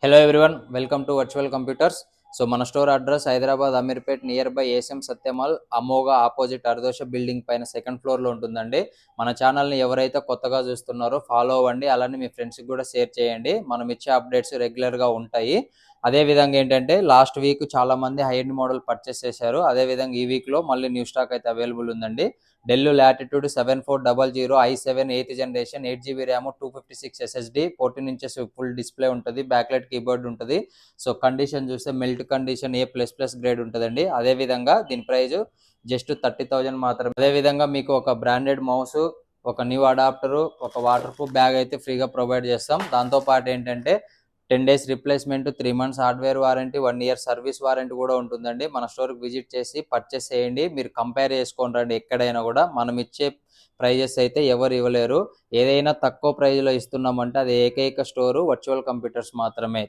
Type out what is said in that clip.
Hello everyone, welcome to Virtual Computers. So మన store address Hyderabad Ameerpet near by ASM Satyam mall అమోగా opposite అర్దోష building పైన second ఫ్లోర్లో ఉంటుందండి. మన ఛానల్ని ఎవరైతే కొత్తగా చూస్తున్నారో ఫాలో అవ్వండి, అలానే మీ ఫ్రెండ్స్కి కూడా షేర్ చేయండి. మనం ఇచ్చే అప్డేట్స్ రెగ్యులర్గా ఉంటాయి. అదేవిధంగా ఏంటంటే లాస్ట్ వీక్ చాలామంది హై ఎండ్ మోడల్ పర్చేస్ చేశారు. అదేవిధంగా ఈ వీక్లో మళ్ళీ న్యూ స్టాక్ అయితే అవైలబుల్ ఉందండి. Del latitude 7400 i7 8th generation 8GB RAM 256 SSD 14 inches full display ఉంటుంది, బ్యాక్లైట్ కీబోర్డ్ ఉంటుంది. సో కండిషన్ చూస్తే మెల్ట్ కండిషన్ A++ గ్రేడ్ ఉంటుందండి. అదేవిధంగా దీని ప్రైస్ జస్ట్ 30,000 మాత్రమే. అదేవిధంగా మీకు ఒక బ్రాండెడ్ మౌస్, ఒక న్యూ అడాప్టరు, ఒక వాటర్ ప్రూఫ్ బ్యాగ్ అయితే ఫ్రీగా ప్రొవైడ్ చేస్తాం. దాంతోపాటు ఏంటంటే 10 days replacement, 3 months hardware warranty, 1 year service warranty కూడా ఉంటుందండి. మన స్టోర్కి విజిట్ చేసి పర్చేస్ చేయండి. మీరు కంపేర్ చేసుకొని రండి. ఎక్కడైనా కూడా మనం ఇచ్చే ప్రైజెస్ అయితే ఎవరు ఇవ్వలేరు. ఏదైనా తక్కువ ప్రైజ్లో ఇస్తున్నామంటే అది ఏకైక స్టోరు వర్చువల్ కంప్యూటర్స్ మాత్రమే.